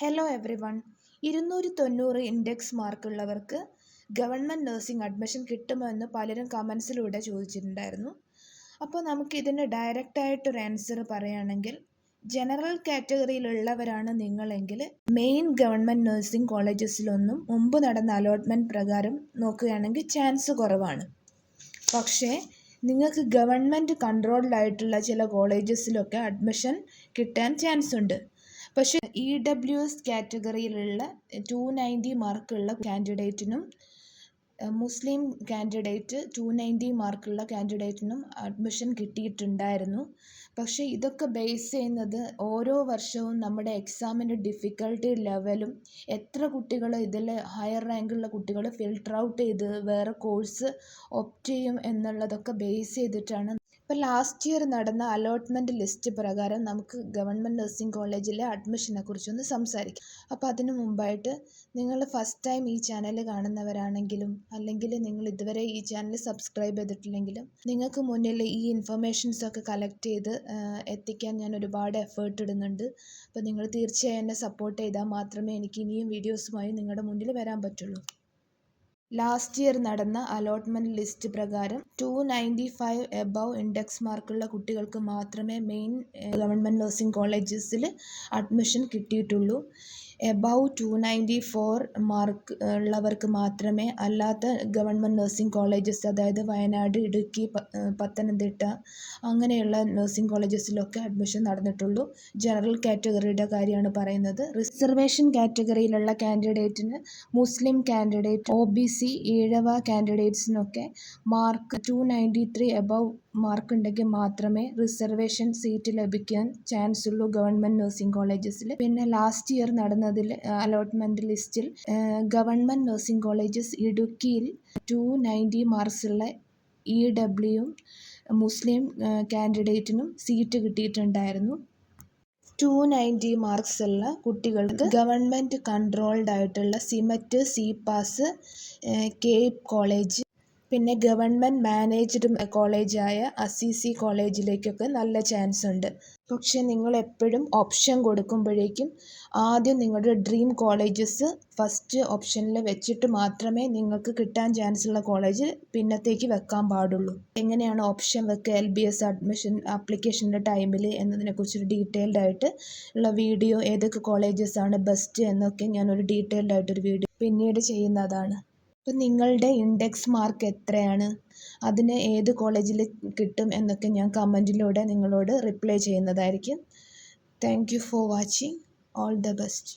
Hello everyone. 290 index മാർക്കുള്ളവർക്ക് government nursing admission കിട്ടുമോ എന്ന് പലരും കമൻസിലൂടെ ചോദിച്ചിട്ടുണ്ടായിരുന്നു. അപ്പോൾ നമുക്കിതിന് ഡയറക്റ്റായിട്ടൊരു ആൻസർ പറയുകയാണെങ്കിൽ, ജനറൽ കാറ്റഗറിയിലുള്ളവരാണ് നിങ്ങളെങ്കിൽ മെയിൻ ഗവൺമെൻറ് നഴ്സിംഗ് കോളേജസിലൊന്നും മുമ്പ് നടന്ന അലോട്ട്മെൻറ്റ് പ്രകാരം നോക്കുകയാണെങ്കിൽ ചാൻസ് കുറവാണ്. പക്ഷേ നിങ്ങൾക്ക് ഗവൺമെൻറ് കൺട്രോൾഡായിട്ടുള്ള ചില കോളേജസിലൊക്കെ അഡ്മിഷൻ കിട്ടാൻ ചാൻസ് ഉണ്ട്. പക്ഷേ EWS കാറ്റഗറിയിലുള്ള 290 മാർക്കുള്ള കാൻഡിഡേറ്റിനും മുസ്ലിം കാൻഡിഡേറ്റ് 290 മാർക്കുള്ള കാൻഡിഡേറ്റിനും അഡ്മിഷൻ കിട്ടിയിട്ടുണ്ടായിരുന്നു. പക്ഷേ ഇതൊക്കെ ബേസ് ചെയ്യുന്നത് ഓരോ വർഷവും നമ്മുടെ എക്സാമിൻ്റെ ഡിഫിക്കൽട്ടി ലെവലും എത്ര കുട്ടികൾ ഇതിൽ ഹയർ റാങ്കുള്ള കുട്ടികൾ ഫിൽട്ടർ ഔട്ട് ചെയ്ത് വേറെ കോഴ്സ് ഓപ്റ്റ് ചെയ്യും എന്നുള്ളതൊക്കെ ബേസ് ചെയ്തിട്ടാണ്. ഇപ്പോൾ ലാസ്റ്റ് ഇയർ നടന്ന അലോട്ട്മെൻറ്റ് ലിസ്റ്റ് പ്രകാരം നമുക്ക് ഗവൺമെൻറ് നഴ്സിംഗ് കോളേജിലെ അഡ്മിഷനെ കുറിച്ചൊന്ന് സംസാരിക്കാം. അപ്പോൾ അതിനു മുമ്പായിട്ട് നിങ്ങൾ ഫസ്റ്റ് ടൈം ഈ ചാനൽ കാണുന്നവരാണെങ്കിലും അല്ലെങ്കിൽ നിങ്ങൾ ഇതുവരെ ഈ ചാനൽ സബ്സ്ക്രൈബ് ചെയ്തിട്ടില്ലെങ്കിലും നിങ്ങൾക്ക് മുന്നിൽ ഈ ഇൻഫർമേഷൻസൊക്കെ കളക്ട് ചെയ്ത് എത്തിക്കാൻ ഞാൻ ഒരുപാട് എഫേർട്ട് ഇടുന്നുണ്ട്. അപ്പോൾ നിങ്ങൾ തീർച്ചയായും എന്നെ സപ്പോർട്ട് ചെയ്താൽ മാത്രമേ എനിക്ക് ഇനിയും വീഡിയോസുമായി നിങ്ങളുടെ മുന്നിൽ വരാൻ പറ്റുള്ളൂ. ലാസ്റ്റ് ഇയർ നടന്ന അലോട്ട്മെൻറ്റ് ലിസ്റ്റ് പ്രകാരം 295 എബവ് ഇൻഡെക്സ് മാർക്കുള്ള കുട്ടികൾക്ക് മാത്രമേ മെയിൻ ഗവൺമെൻറ് നഴ്സിംഗ് കോളേജസിൽ അഡ്മിഷൻ കിട്ടിയിട്ടുള്ളൂ. എബവ് 294 മാർക്ക് ഉള്ളവർക്ക് മാത്രമേ അല്ലാത്ത ഗവൺമെൻറ് നഴ്സിംഗ് കോളേജസ്, അതായത് വയനാട്, ഇടുക്കി, പത്തനംതിട്ട അങ്ങനെയുള്ള നഴ്സിംഗ് കോളേജസിലൊക്കെ അഡ്മിഷൻ നടന്നിട്ടുള്ളൂ. ജനറൽ കാറ്റഗറിയുടെ കാര്യമാണ് പറയുന്നത്. റിസർവേഷൻ കാറ്റഗറിയിലുള്ള കാൻഡിഡേറ്റിന്, മുസ്ലിം കാൻഡിഡേറ്റ്, OBC, ഈഴവ കാൻഡിഡേറ്റ്സിനൊക്കെ മാർക്ക് 293 എബവ് മാർക്ക് ഉണ്ടെങ്കിൽ മാത്രമേ റിസർവേഷൻ സീറ്റ് ലഭിക്കാൻ ചാൻസ് ഉള്ളൂ ഗവൺമെൻറ് നഴ്സിംഗ് കോളേജസിൽ. പിന്നെ ലാസ്റ്റ് ഇയർ നടന്നതിൽ അലോട്ട്മെൻറ്റ് ലിസ്റ്റിൽ ഗവൺമെൻറ് നഴ്സിംഗ് കോളേജസ് ഇടുക്കിയിൽ 290 മാർക്സുള്ള EW മുസ്ലിം കാൻഡിഡേറ്റിനും സീറ്റ് കിട്ടിയിട്ടുണ്ടായിരുന്നു. 290 മാർക്സ് ഉള്ള കുട്ടികൾക്ക് ഗവൺമെൻറ് കൺട്രോൾഡ് ആയിട്ടുള്ള സിമറ്റ്, CPAS, കേപ്പ് കോളേജ്, പിന്നെ ഗവൺമെൻറ് മാനേജ്ഡ് കോളേജായ അസീസി കോളേജിലേക്കൊക്കെ നല്ല ചാൻസ് ഉണ്ട്. പക്ഷേ നിങ്ങൾ എപ്പോഴും ഓപ്ഷൻ കൊടുക്കുമ്പോഴേക്കും ആദ്യം നിങ്ങളുടെ ഡ്രീം കോളേജസ് ഫസ്റ്റ് ഓപ്ഷനിൽ വെച്ചിട്ട് മാത്രമേ നിങ്ങൾക്ക് കിട്ടാൻ ചാൻസ് ഉള്ള കോളേജ് പിന്നത്തേക്ക് വെക്കാൻ പാടുള്ളൂ. എങ്ങനെയാണ് ഓപ്ഷൻ വെക്കുക LBS അഡ്മിഷൻ ആപ്ലിക്കേഷൻ്റെ ടൈമിൽ എന്നതിനെക്കുറിച്ചൊരു ഡീറ്റെയിൽഡ് ആയിട്ട് ഉള്ള വീഡിയോ, ഏതൊക്കെ കോളേജസാണ് ബെസ്റ്റ് എന്നൊക്കെ ഞാനൊരു ഡീറ്റെയിൽഡ് ആയിട്ടൊരു വീഡിയോ പിന്നീട് ചെയ്യുന്നതാണ്. അപ്പോൾ നിങ്ങളുടെ ഇൻഡെക്സ് മാർക്ക് എത്രയാണ്, അതിന് ഏത് കോളേജിൽ കിട്ടും എന്നൊക്കെ ഞാൻ കമൻറ്റിലൂടെ നിങ്ങളോട് റിപ്ലൈ ചെയ്യുന്നതായിരിക്കും. Thank you for watching. All the best.